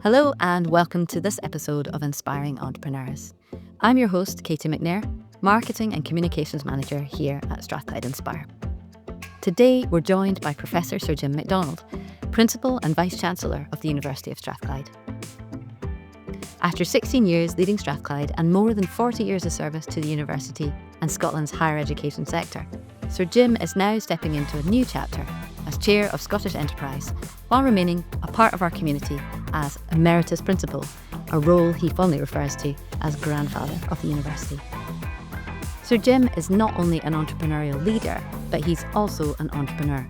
Hello and welcome to this episode of Inspiring Entrepreneurs. I'm your host, Katie McNair, Marketing and Communications Manager here at Strathclyde Inspire. Today we're joined by Professor Sir Jim McDonald, Principal and Vice-Chancellor of the University of Strathclyde. After 16 years leading Strathclyde and more than 40 years of service to the university and Scotland's higher education sector, Sir Jim is now stepping into a new chapter as Chair of Scottish Enterprise, while remaining a part of our community as Emeritus Principal, a role he fondly refers to as grandfather of the university. Sir Jim is not only an entrepreneurial leader, but he's also an entrepreneur.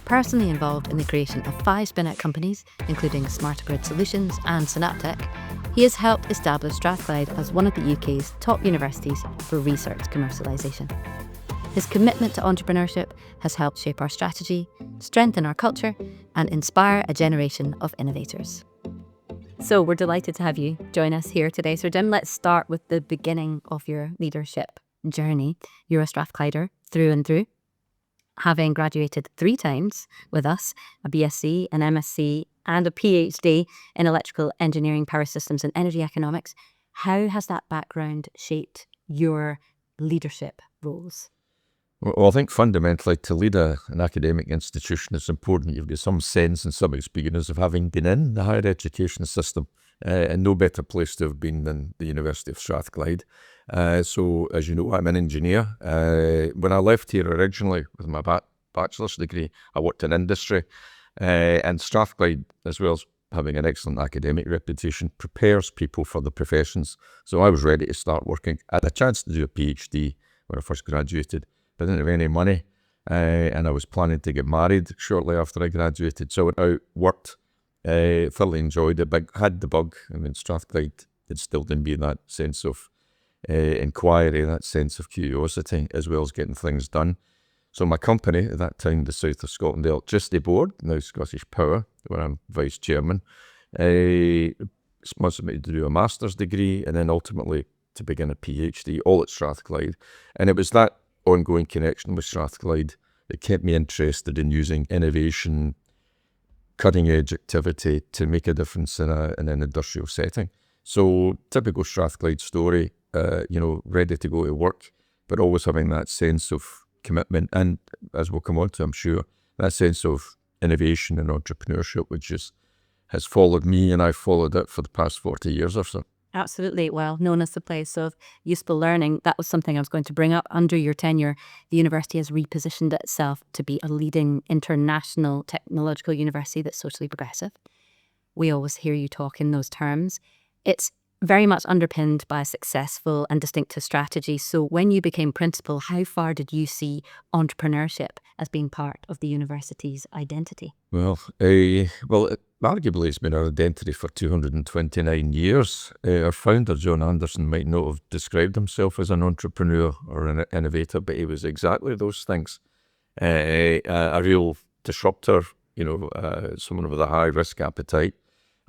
Personally involved in the creation of 5 spinout companies, including Smarter Grid Solutions and Synaptech, he has helped establish Strathclyde as one of the UK's top universities for research commercialisation. His commitment to entrepreneurship has helped shape our strategy, strengthen our culture, and inspire a generation of innovators. So we're delighted to have you join us here today, Sir Jim. Let's start with the beginning of your leadership journey. You're a Strathclyder through and through, having graduated 3 times with us, a BSc, an MSc, and a PhD in electrical engineering, power systems, and energy economics. How has that background shaped your leadership roles? Well, I think fundamentally to lead an academic institution, it's important you've got some sense and some experience of having been in the higher education system, and no better place to have been than the University of Strathclyde. So, as you know, I'm an engineer. When I left here originally with my bachelor's degree, I worked in industry, and Strathclyde, as well as having an excellent academic reputation, prepares people for the professions. So I was ready to start working. I had a chance to do a PhD when I first graduated, but I didn't have any money, and I was planning to get married shortly after I graduated. So I went out, worked, thoroughly enjoyed it, but had the bug. I mean, Strathclyde instilled in me that sense of inquiry, that sense of curiosity, as well as getting things done. So my company at that time, the South of Scotland Electricity Board, now Scottish Power, where I'm Vice Chairman, sponsored me to do a master's degree and then ultimately to begin a PhD, all at Strathclyde. And it was that ongoing connection with Strathclyde that kept me interested in using innovation, cutting-edge activity to make a difference in an industrial setting. So typical Strathclyde story, ready to go to work, but always having that sense of commitment and, as we'll come on to, I'm sure, that sense of innovation and entrepreneurship, which has followed me, and I've followed it for the past 40 years or so. Absolutely. Well, known as the place of useful learning, that was something I was going to bring up. Under your tenure, the university has repositioned itself to be a leading international technological university that's socially progressive. We always hear you talk in those terms. It's very much underpinned by a successful and distinctive strategy. So when you became principal, how far did you see entrepreneurship as being part of the university's identity? Well, arguably it's been our identity for 229 years. Our founder, John Anderson, might not have described himself as an entrepreneur or an innovator, but he was exactly those things. A real disruptor, someone with a high risk appetite,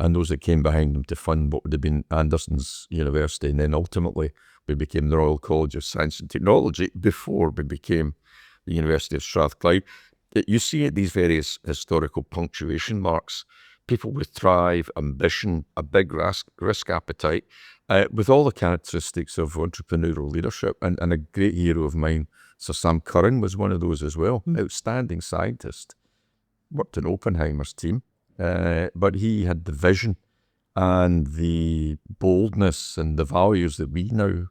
and those that came behind him to fund what would have been Anderson's University. And then ultimately we became the Royal College of Science and Technology before we became the University of Strathclyde. You see at these various historical punctuation marks, people with drive, ambition, a big risk appetite, with all the characteristics of entrepreneurial leadership. And a great hero of mine, Sir Sam Curran, was one of those as well. Outstanding scientist, worked in Oppenheimer's team, but he had the vision and the boldness and the values that we now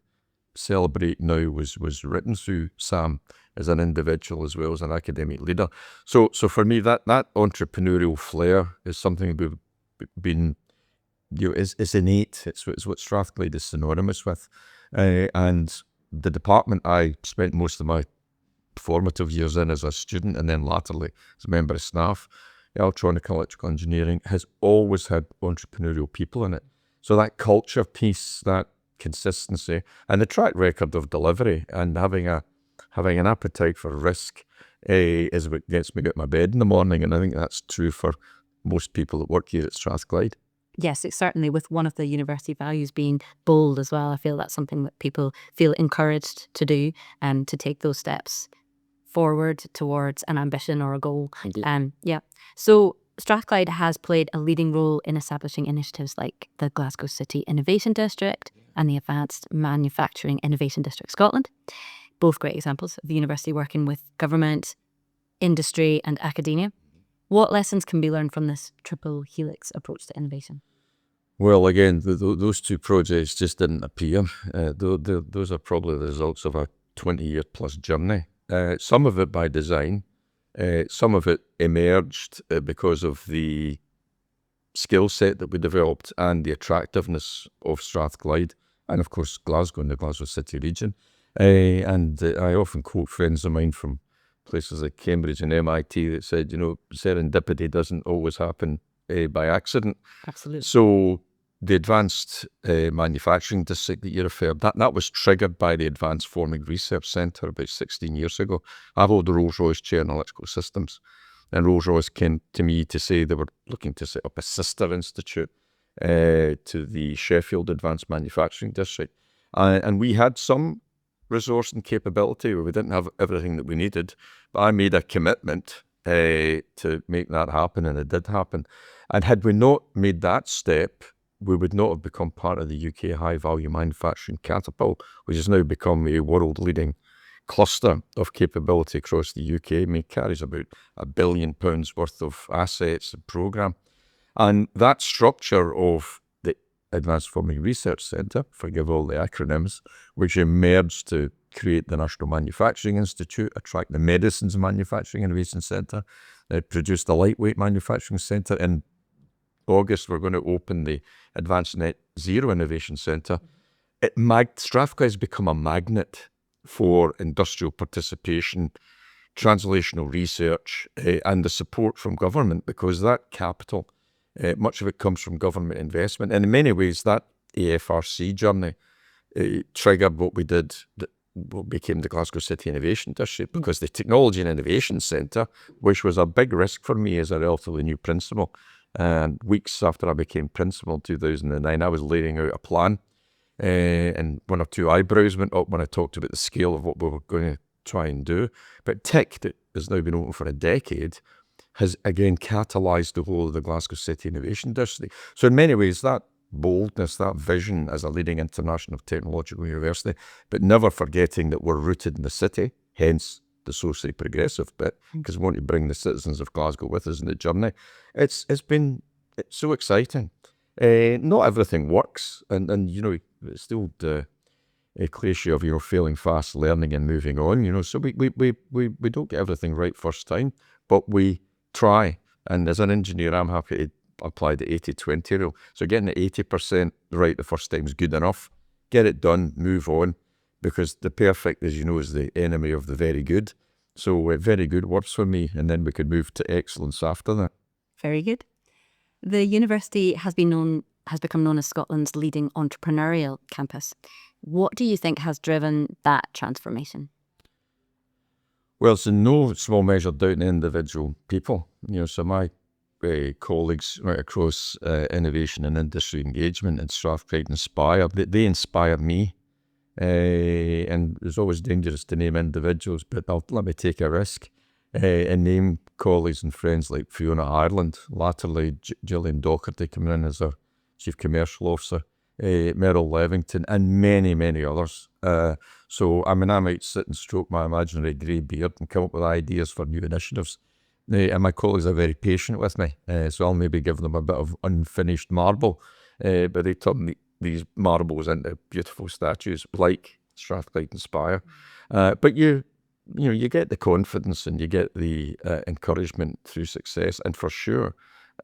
celebrate now was written through Sam as an individual as well as an academic leader. So for me, that entrepreneurial flair is something we've been, is innate. It's what Strathclyde is synonymous with. And the department I spent most of my formative years in as a student and then latterly as a member of staff, electronic electrical engineering, has always had entrepreneurial people in it. So that culture piece, that consistency, and the track record of delivery, and having an appetite for risk is what gets me out of my bed in the morning. And I think that's true for most people that work here at Strathclyde. Yes, it's certainly, with one of the university values being bold as well. I feel that's something that people feel encouraged to do and to take those steps forward towards an ambition or a goal. So Strathclyde has played a leading role in establishing initiatives like the Glasgow City Innovation District and the Advanced Manufacturing Innovation District Scotland. Both great examples of the university working with government, industry and academia. What lessons can be learned from this triple helix approach to innovation? Well, again, those two projects just didn't appear. Those are probably the results of a 20-year plus journey. Some of it by design, some of it emerged because of the skill set that we developed and the attractiveness of Strathclyde, and of course Glasgow and the Glasgow City region. And I often quote friends of mine from places like Cambridge and MIT that said, serendipity doesn't always happen by accident. Absolutely. So the Advanced Manufacturing District that you referred, that was triggered by the Advanced Forming Research Centre about 16 years ago. I hold the Rolls-Royce Chair in Electrical Systems, and Rolls-Royce came to me to say they were looking to set up a sister institute to the Sheffield Advanced Manufacturing District. And we had some resource and capability, where we didn't have everything that we needed, but I made a commitment to make that happen, and it did happen. And had we not made that step, we would not have become part of the UK high-value manufacturing catapult, which has now become a world-leading cluster of capability across the UK. I mean, it carries about £1 billion worth of assets and programme. And that structure of the Advanced Forming Research Centre, forgive all the acronyms, which emerged to create the National Manufacturing Institute, attract the Medicines Manufacturing Innovation Centre, produced the Lightweight Manufacturing Centre. In August, we're going to open the Advanced Net Zero Innovation Centre. Strathclyde has become a magnet for industrial participation, translational research, and the support from government, because that capital, much of it comes from government investment. And in many ways, that AFRC journey triggered what we did, what became the Glasgow City Innovation District, because the Technology and Innovation Centre, which was a big risk for me as a relatively new principal, and weeks after I became principal in 2009, I was laying out a plan, and one or two eyebrows went up when I talked about the scale of what we were going to try and do. But TIC, that has now been open for a decade, has again catalysed the whole of the Glasgow City Innovation District. So in many ways, that boldness, that vision as a leading international technological university, but never forgetting that we're rooted in the city, hence the socially progressive bit, because we want to bring the citizens of Glasgow with us in the journey. It's so exciting. Not everything works, and it's still the cliche of failing fast, learning and moving on. So we don't get everything right first time, but we try. And as an engineer, I'm happy to apply the 80-20 rule. So getting the 80% right the first time is good enough. Get it done, move on, because the perfect, as you know, is the enemy of the very good. So very good works for me, and then we could move to excellence after that. Very good. The university has become known as Scotland's leading entrepreneurial campus. What do you think has driven that transformation? Well, it's in no small measure down to individual people. So my colleagues right across innovation and industry engagement in Strathclyde Inspire, they inspire me. And it's always dangerous to name individuals, but let me take a risk and name colleagues and friends like Fiona Ireland, latterly Gillian Docherty coming in as our Chief Commercial Officer, Meryl Levington, and many, many others. So I might sit and stroke my imaginary grey beard and come up with ideas for new initiatives. And my colleagues are very patient with me, so I'll maybe give them a bit of unfinished marble, but they turn these marbles into beautiful statues like Strathclyde Inspire. But you get the confidence and you get the encouragement through success. And for sure,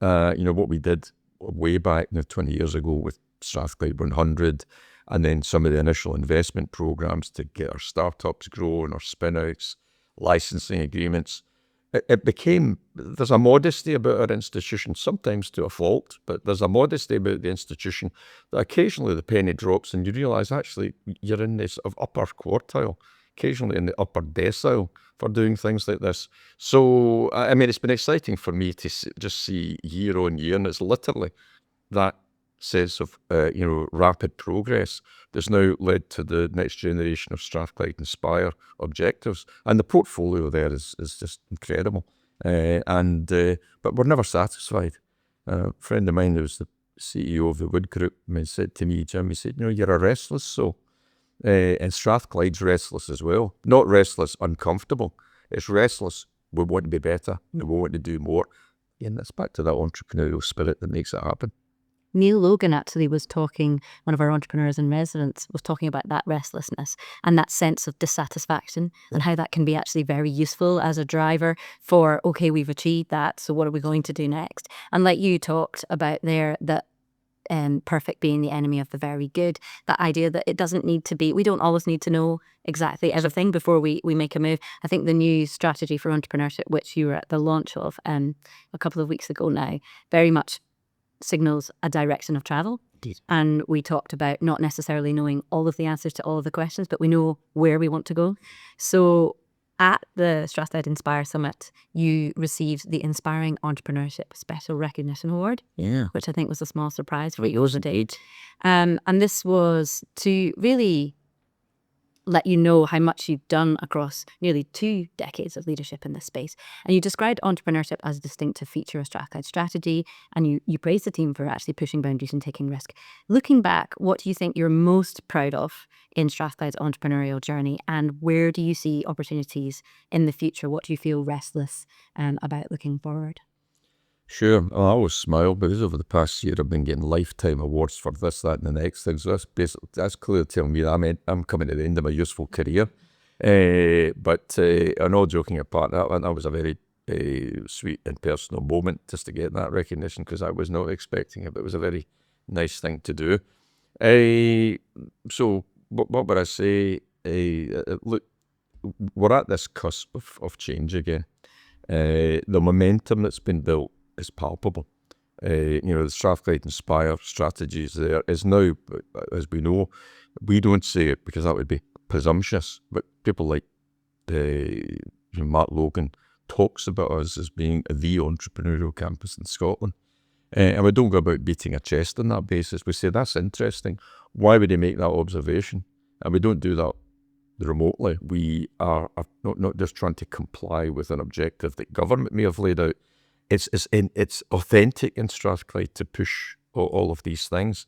what we did way back 20 years ago with Strathclyde 100, and then some of the initial investment programs to get our startups growing, our spinouts, licensing agreements. It became, there's a modesty about our institution, sometimes to a fault, but there's a modesty about the institution that occasionally the penny drops and you realise actually you're in this upper quartile, occasionally in the upper decile for doing things like this. So, it's been exciting for me to just see year on year, and it's literally that sense of, rapid progress that's now led to the next generation of Strathclyde Inspire objectives. And the portfolio there is just incredible. But we're never satisfied. A friend of mine who was the CEO of the Wood Group said to me, Jim, he said, you're a restless soul. And Strathclyde's restless as well. Not restless, uncomfortable. It's restless. We want to be better. We want to do more. And that's back to that entrepreneurial spirit that makes it happen. Neil Logan actually was talking, one of our entrepreneurs in residence, was talking about that restlessness and that sense of dissatisfaction and how that can be actually very useful as a driver for, okay, we've achieved that, so what are we going to do next? And like you talked about there, that perfect being the enemy of the very good, that idea that it doesn't need to be, we don't always need to know exactly everything before we make a move. I think the new strategy for entrepreneurship, which you were at the launch of a couple of weeks ago now, very much signals a direction of travel. Indeed. And we talked about not necessarily knowing all of the answers to all of the questions, but we know where we want to go. So at the Strathclyde Inspire Summit, you received the Inspiring Entrepreneurship Special Recognition Award, which I think was a small surprise for you. It was indeed. And this was to really let you know how much you've done across nearly 2 decades of leadership in this space. And you described entrepreneurship as a distinctive feature of Strathclyde strategy, and you praised the team for actually pushing boundaries and taking risk. Looking back, what do you think you're most proud of in Strathclyde's entrepreneurial journey, and where do you see opportunities in the future? What do you feel restless about looking forward? Sure. I always smile because over the past year I've been getting lifetime awards for this, that, and the next thing. So that's clearly telling me that I'm coming to the end of my useful career. But all joking apart, that was a very sweet and personal moment just to get that recognition, because I was not expecting it. But it was a very nice thing to do. So what would I say? Look, we're at this cusp of change again. The momentum that's been built is palpable. The Strathclyde Inspire strategy is now, as we know, we don't say it because that would be presumptuous, but people like Mark Logan talks about us as being the entrepreneurial campus in Scotland. And we don't go about beating our chest on that basis. We say, that's interesting. Why would he make that observation? And we don't do that remotely. We are not just trying to comply with an objective that government may have laid out. It's authentic in Strathclyde to push all of these things.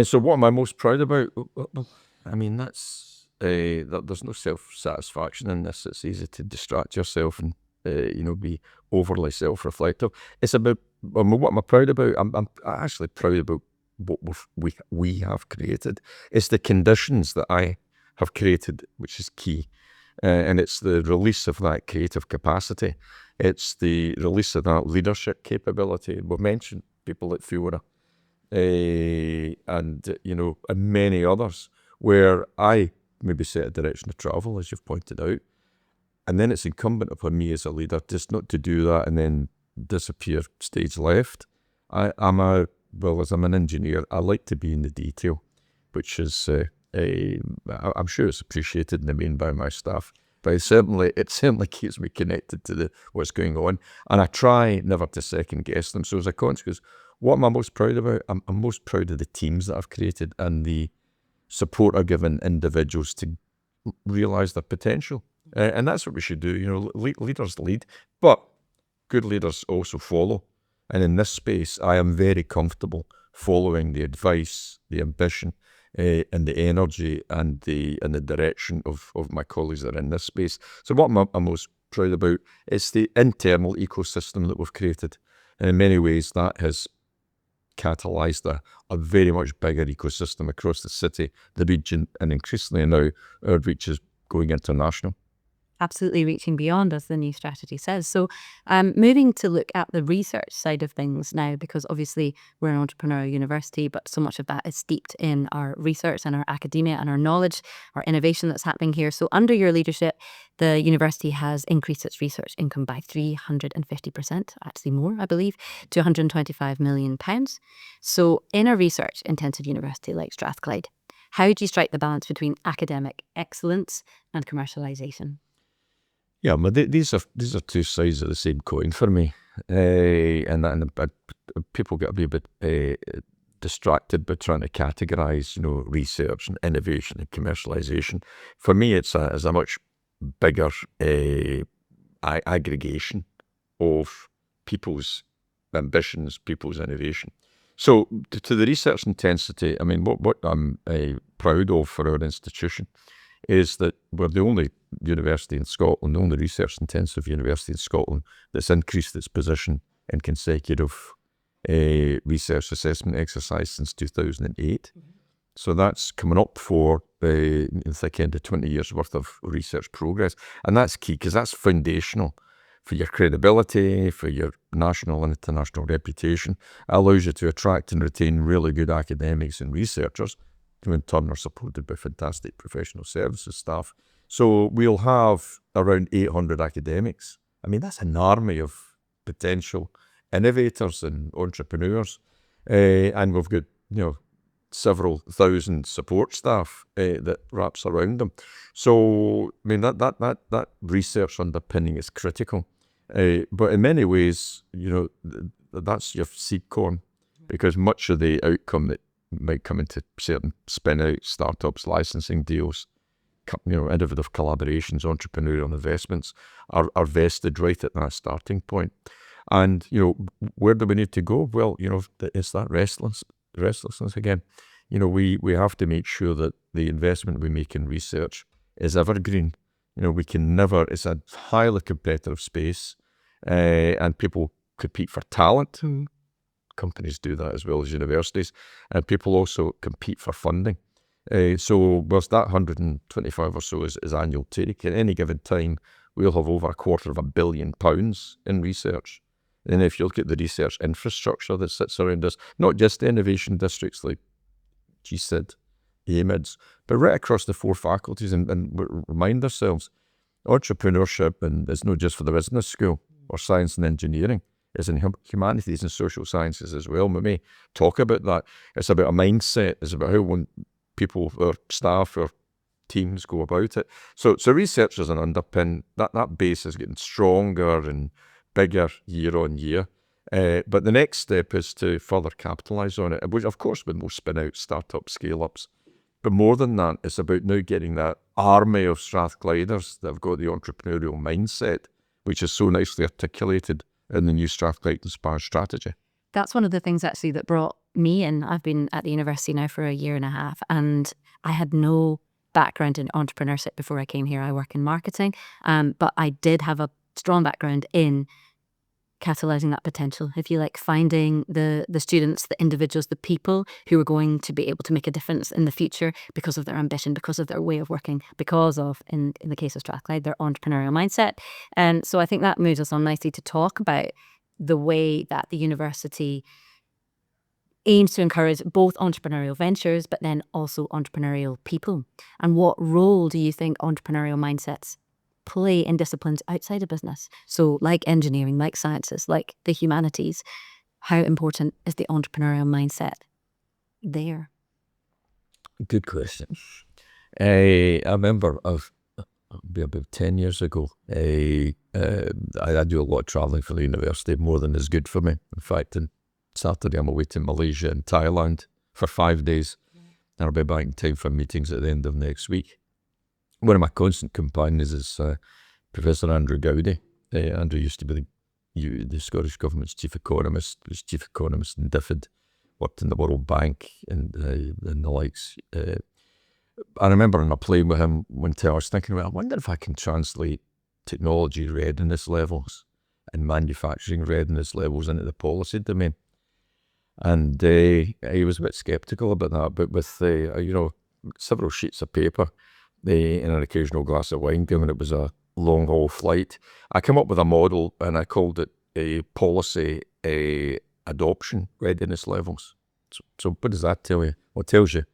So what am I most proud about? That's there's no self-satisfaction in this. It's easy to distract yourself and be overly self-reflective. It's about what am I proud about? I'm actually proud about what we have created. It's the conditions that I have created, which is key. And it's the release of that creative capacity. It's the release of that leadership capability. We've mentioned people like Fiona and many others, where I maybe set a direction of travel, as you've pointed out. And then it's incumbent upon me as a leader just not to do that and then disappear stage left. I'm an engineer, I like to be in the detail, which is... I'm sure it's appreciated in the main by my staff, but it certainly keeps me connected to what's going on, and I try never to second guess them. So as a consequence, what am I most proud about? I'm most proud of the teams that I've created and the support I've given individuals to realise their potential, and that's what we should do. Leaders lead, but good leaders also follow. And in this space, I am very comfortable following the advice, the ambition, and the energy and the direction of my colleagues that are in this space. So what I'm most proud about is the internal ecosystem that we've created. And in many ways, that has catalysed a very much bigger ecosystem across the city, the region, and increasingly now our reach is going international. Absolutely reaching beyond, as the new strategy says. So moving to look at the research side of things now, because obviously we're an entrepreneurial university, but so much of that is steeped in our research and our academia and our knowledge, our innovation that's happening here. So under your leadership, the university has increased its research income by 350%, actually more, I believe, to £125 million. So in a research-intensive university like Strathclyde, how do you strike the balance between academic excellence and commercialisation? Yeah, but these are two sides of the same coin for me, and people get a bit distracted by trying to categorise, research and innovation and commercialisation. For me, it's a much bigger aggregation of people's ambitions, people's innovation. So to the research intensity, I mean, what I'm proud of for our institution is that we're the only university in Scotland, the only research-intensive university in Scotland that's increased its position in consecutive research assessment exercise since 2008. So that's coming up for the thick end of 20 years worth of research progress. And that's key because that's foundational for your credibility, for your national and international reputation. It allows you to attract and retain really good academics and researchers, who in turn are supported by fantastic professional services staff. So we'll have around 800 academics. I mean, that's an army of potential innovators and entrepreneurs. And we've got, several thousand support staff that wraps around them. So, I mean, that research underpinning is critical. But in many ways, that's your seed corn, because much of the outcome that might come into certain spin-out startups, licensing deals, innovative collaborations, entrepreneurial investments are vested right at that starting point. And, where do we need to go? Well, it's that restlessness again. We have to make sure that the investment we make in research is evergreen. We can never, it's a highly competitive space, and people compete for talent. Companies do that as well as universities, and people also compete for funding. So whilst that 125 or so is annual take, at any given time, we'll have over £250 million in research. And if you look at the research infrastructure that sits around us, not just the innovation districts like GCID, AMIDS, but right across the 4 faculties, and remind ourselves, entrepreneurship and is not just for the business school or science and engineering, it's in humanities and social sciences as well. We may talk about that. It's about a mindset, it's about how people, or staff, or teams go about it. So research is an underpin. That base is getting stronger and bigger year on year. But the next step is to further capitalise on it, which of course with most spin-out startup scale-ups. But more than that, it's about now getting that army of Strathclyders that have got the entrepreneurial mindset, which is so nicely articulated in the new Strathclyde Inspire strategy. That's one of the things actually that brought me in. I've been at the university now for a year and a half, and I had no background in entrepreneurship before I came here. I work in marketing, but I did have a strong background in catalysing that potential, if you like, finding the students, the individuals, the people who are going to be able to make a difference in the future because of their ambition, because of their way of working, because of, in the case of Strathclyde, their entrepreneurial mindset. And so I think that moves us on nicely to talk about the way that the university aims to encourage both entrepreneurial ventures, but then also entrepreneurial people. And what role do you think entrepreneurial mindsets play in disciplines outside of business? So like engineering, like sciences, like the humanities, how important is the entrepreneurial mindset there? Good question. I remember about 10 years ago, I do a lot of travelling for the university, more than is good for me. In fact, on Saturday I'm away to Malaysia and Thailand for 5 days, and I'll be back in time for meetings at the end of next week. One of my constant companions is Professor Andrew Gowdy. Andrew used to be the Scottish Government's chief economist, was chief economist in DFID, worked in the World Bank and the likes. I remember on a plane with him one time, I was thinking, I wonder if I can translate technology readiness levels and manufacturing readiness levels into the policy domain. And he was a bit sceptical about that, but with several sheets of paper and an occasional glass of wine, given it was a long haul flight, I came up with a model and I called it a policy adoption readiness levels. So what does that tell you? Well, it tells you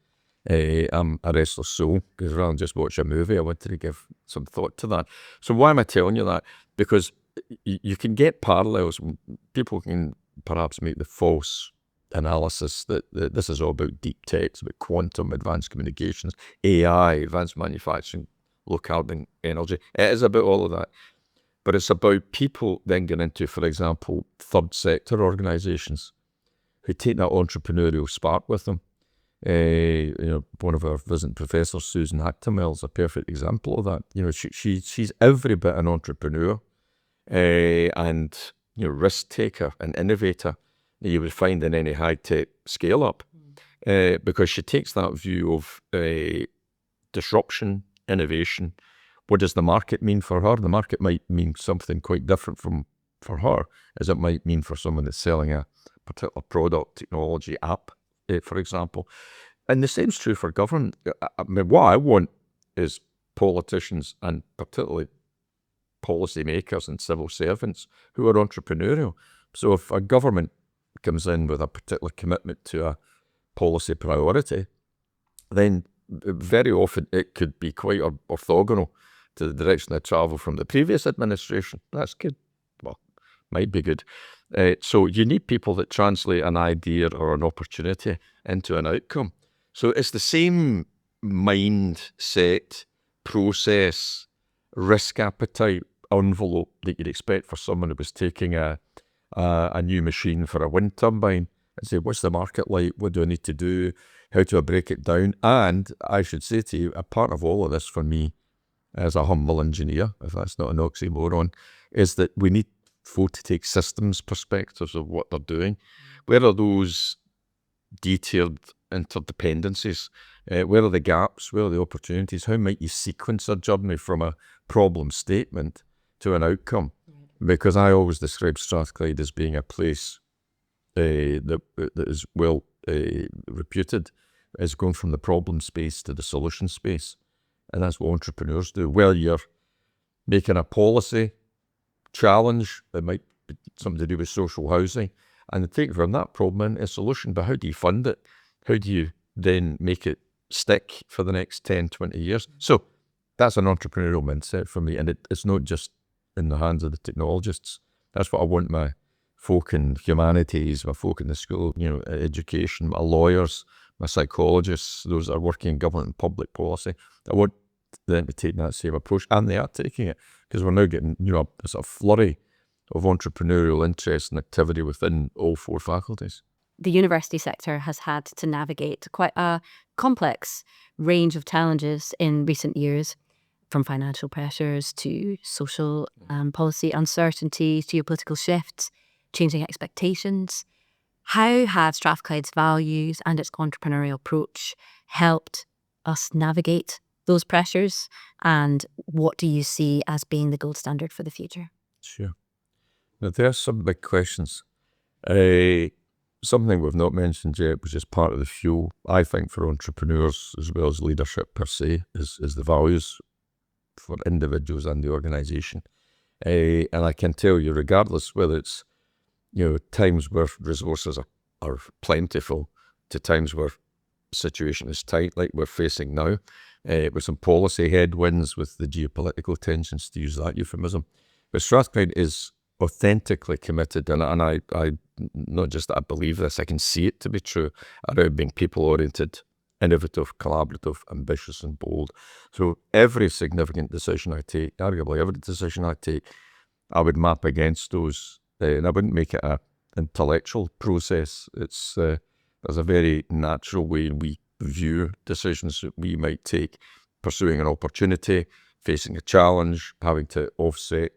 I'm a restless soul, because rather than just watch a movie, I wanted to give some thought to that. So why am I telling you that? Because you can get parallels. People can perhaps make the false analysis that this is all about deep tech, it's about quantum, advanced communications, AI, advanced manufacturing, low carbon energy. It is about all of that. But it's about people then getting into, for example, third sector organisations who take that entrepreneurial spark with them. One of our visiting professors, Susan Hactamel, is a perfect example of that. She's every bit an entrepreneur, and risk taker and innovator that you would find in any high-tech scale-up, because she takes that view of disruption, innovation. What does the market mean for her? The market might mean something quite different for her as it might mean for someone that's selling a particular product, technology, app, for example. And the same's true for government. I mean, what I want is politicians, and particularly policymakers and civil servants, who are entrepreneurial. So if a government comes in with a particular commitment to a policy priority, then very often it could be quite orthogonal to the direction of travel from the previous administration. That's good. Well, might be good. So you need people that translate an idea or an opportunity into an outcome. So it's the same mindset, process, risk appetite envelope that you'd expect for someone who was taking a new machine for a wind turbine and say, what's the market like? What do I need to do? How do I break it down? And I should say to you, a part of all of this for me as a humble engineer, if that's not an oxymoron, is that we need folk to take systems perspectives of what they're doing. Where are those detailed interdependencies? Where are the gaps? Where are the opportunities? How might you sequence a journey from a problem statement to an outcome? Because I always describe Strathclyde as being a place that is well reputed as going from the problem space to the solution space. And that's what entrepreneurs do. Well, you're making a policy challenge that might be something to do with social housing, and take from that problem into a solution. But how do you fund it? How do you then make it stick for the next 10, 20 years? So that's an entrepreneurial mindset for me. And it's not just in the hands of the technologists. That's what I want my folk in humanities, my folk in the school, education, my lawyers, my psychologists, those that are working in government and public policy. I want them to take that same approach, and they are taking it, because we're now getting, a sort of flurry of entrepreneurial interest and activity within all four faculties. The university sector has had to navigate quite a complex range of challenges in recent years, from financial pressures to social policy uncertainty, geopolitical shifts, changing expectations. How have Strathclyde's values and its entrepreneurial approach helped us navigate those pressures? And what do you see as being the gold standard for the future? Sure. Now, there are some big questions. Something we've not mentioned yet, which is part of the fuel, I think, for entrepreneurs as well as leadership per se, is the values for individuals and the organisation. And I can tell you, regardless whether it's times where resources are plentiful to times where the situation is tight, like we're facing now, with some policy headwinds, with the geopolitical tensions, to use that euphemism. But Strathclyde is authentically committed, and I not just that I believe this, I can see it to be true, around being people-oriented, innovative, collaborative, ambitious and bold. So every significant decision I take, arguably every decision I take, I would map against those, and I wouldn't make it an intellectual process. It's there's a very natural way we view decisions that we might take, pursuing an opportunity, facing a challenge, having to offset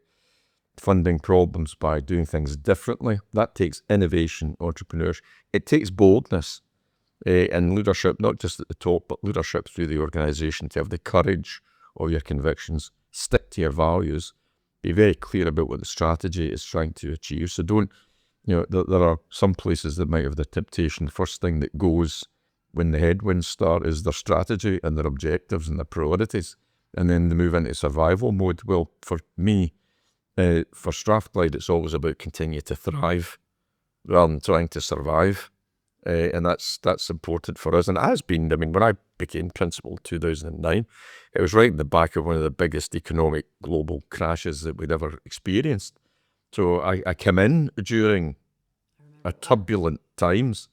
funding problems by doing things differently. That takes innovation, entrepreneurship. It takes boldness and leadership, not just at the top, but leadership through the organisation, to have the courage of your convictions, stick to your values, be very clear about what the strategy is trying to achieve. So don't, there are some places that might have the temptation. The first thing that goes when the headwinds start is their strategy and their objectives and their priorities, and then they move into survival mode. Well, for me, for Strathclyde, it's always about continue to thrive rather than trying to survive. And that's important for us. And it has been. I mean, when I became principal in 2009, it was right in the back of one of the biggest economic global crashes that we'd ever experienced. So I came in during a turbulent times,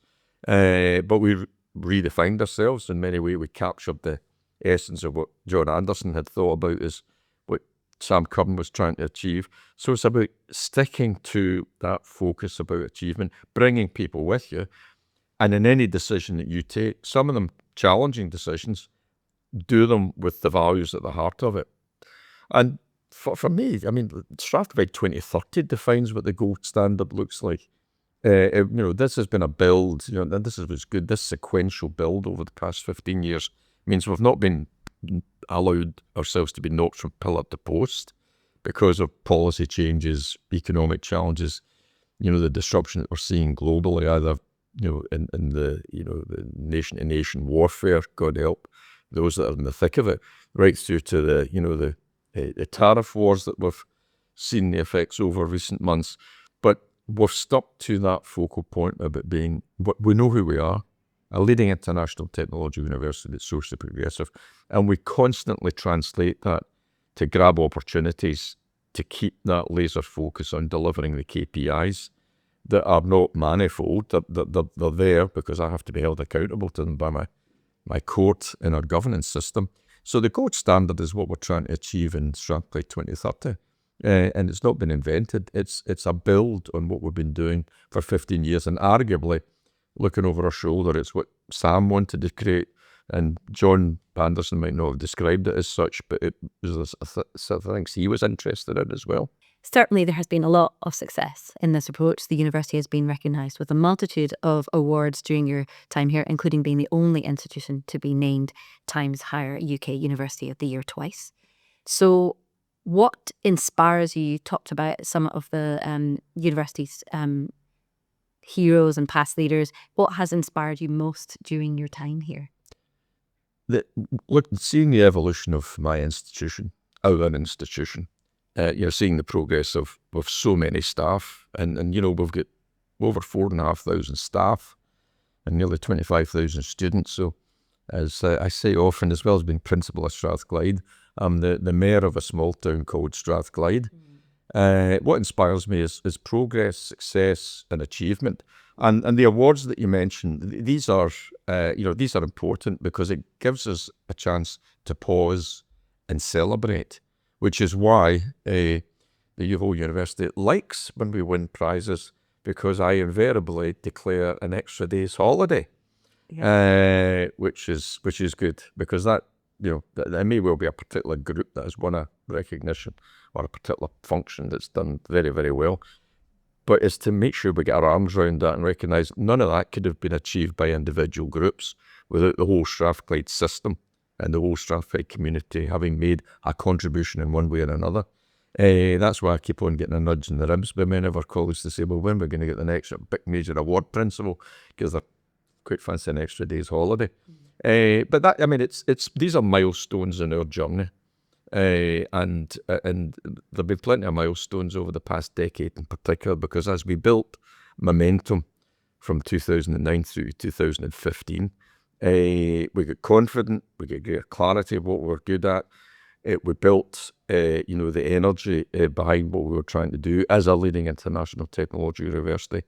but we redefined ourselves in many ways. We captured the essence of what John Anderson had thought about as what Sam Curran was trying to achieve. So it's about sticking to that focus about achievement, bringing people with you. And in any decision that you take, some of them challenging decisions, do them with the values at the heart of it. And for me, I mean, Strathclyde 2030 defines what the gold standard looks like. This has been a build, and this is what's good. This sequential build over the past 15 years means we've not been allowed ourselves to be knocked from pillar to post because of policy changes, economic challenges, the disruption that we're seeing globally, either, in the nation-to-nation warfare, God help those that are in the thick of it, right through to the tariff wars that we've seen the effects over recent months. But we've stuck to that focal point about being, we know who we are, a leading international technology university that's socially progressive, and we constantly translate that to grab opportunities to keep that laser focus on delivering the KPIs that are not manifold. They're there because I have to be held accountable to them by my court and our governance system. So the gold standard is what we're trying to achieve in Strathclyde 2030. And it's not been invented. It's a build on what we've been doing for 15 years, and arguably, looking over our shoulder, it's what Sam wanted to create, and John Anderson might not have described it as such, but it was things he was interested in as well. Certainly, there has been a lot of success in this approach. The university has been recognised with a multitude of awards during your time here, including being the only institution to be named Times Higher UK University of the Year twice. So what inspires you? You talked about some of the university's heroes and past leaders. What has inspired you most during your time here? Seeing the evolution of my institution, our institution, seeing the progress of so many staff, and we've got over 4,500 staff and nearly 25,000 students. So, as I say often, as well as being principal of Strathclyde, I'm the mayor of a small town called Strathclyde. What inspires me is progress, success, and achievement. And the awards that you mentioned, these are important because it gives us a chance to pause and celebrate, which is why the whole university likes when we win prizes, because I invariably declare an extra day's holiday, which is good, because that there may well be a particular group that has won a recognition or a particular function that's done very, very well. But it's to make sure we get our arms around that and recognise none of that could have been achieved by individual groups without the whole Strathclyde system and the whole Strathclyde community having made a contribution in one way or another. That's why I keep on getting a nudge in the ribs by many of our colleagues to say, well, when we're going to get the next big major award, principal, because they're quite fancy an extra day's holiday. But that, I mean, these are milestones in our journey. And there've been plenty of milestones over the past decade in particular, because as we built momentum from 2009 through 2015, we got confident, we got greater clarity of what we were good at. We built, the energy behind what we were trying to do as a leading international technology university,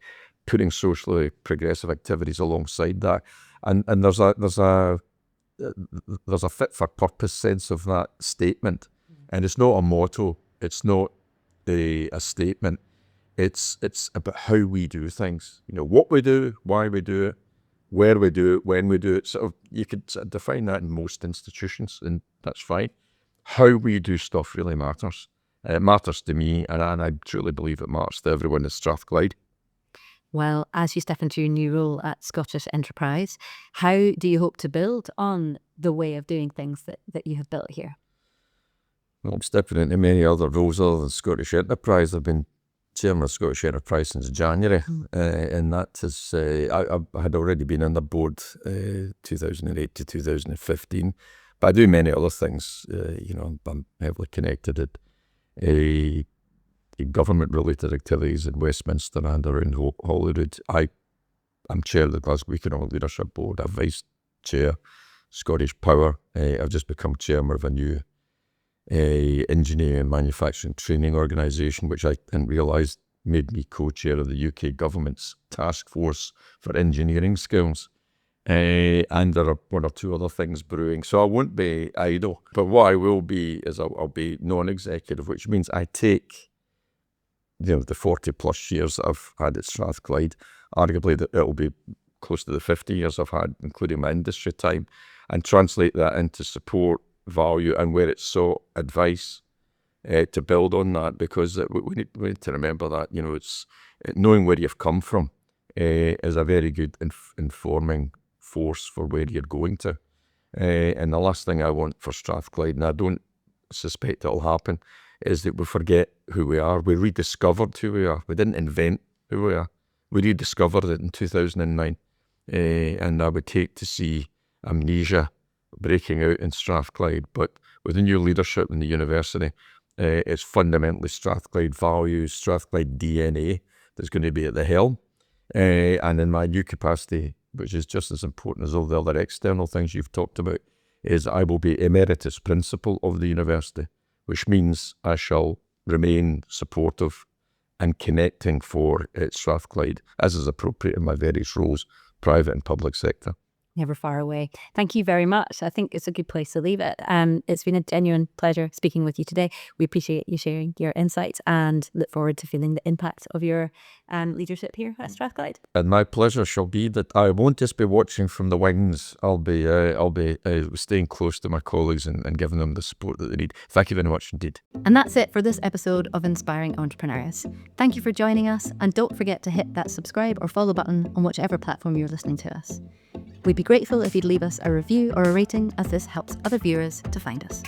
putting socially progressive activities alongside that. And there's a fit for purpose sense of that statement, and it's not a motto. It's not a statement. It's about how we do things. What we do, why we do it, where we do it, when we do it. You could define that in most institutions, and that's fine. How we do stuff really matters. It matters to me, and I truly believe it matters to everyone in Strathclyde. Well, as you step into your new role at Scottish Enterprise, how do you hope to build on the way of doing things that you have built here? Well, I'm stepping into many other roles other than Scottish Enterprise. I've been chairman of Scottish Enterprise since January, and that is, I had already been on the board 2008 to 2015, but I do many other things. I'm heavily connected at government-related activities in Westminster and around Holyrood. I'm chair of the Glasgow Economic Leadership Board. I'm vice chair, Scottish Power. I've just become chairman of a new engineering and manufacturing training organisation, which I didn't realise made me co-chair of the UK government's task force for engineering skills. And there are one or two other things brewing. So I won't be idle. But what I will be is I'll be non-executive, which means I take the 40 plus years that I've had at Strathclyde, arguably that it'll be close to the 50 years I've had, including my industry time, and translate that into support, value, and where it's sought, advice, to build on that, because we need to remember that, it's knowing where you've come from is a very good informing force for where you're going to. And the last thing I want for Strathclyde, and I don't suspect it'll happen, is that we forget who we are. We rediscovered who we are. We didn't invent who we are. We rediscovered it in 2009. And I would hate to see amnesia breaking out in Strathclyde. But with the new leadership in the university, it's fundamentally Strathclyde values, Strathclyde DNA that's going to be at the helm. And in my new capacity, which is just as important as all the other external things you've talked about, is I will be emeritus principal of the university, which means I shall remain supportive and connecting for Strathclyde, as is appropriate in my various roles, private and public sector. Never far away. Thank you very much. I think it's a good place to leave it. It's been a genuine pleasure speaking with you today. We appreciate you sharing your insights and look forward to feeling the impact of your leadership here at Strathclyde. And my pleasure shall be that I won't just be watching from the wings. I'll be staying close to my colleagues and giving them the support that they need. Thank you very much indeed. And that's it for this episode of Inspiring Entrepreneurs. Thank you for joining us, and don't forget to hit that subscribe or follow button on whichever platform you're listening to us. We'd be grateful if you'd leave us a review or a rating, as this helps other viewers to find us.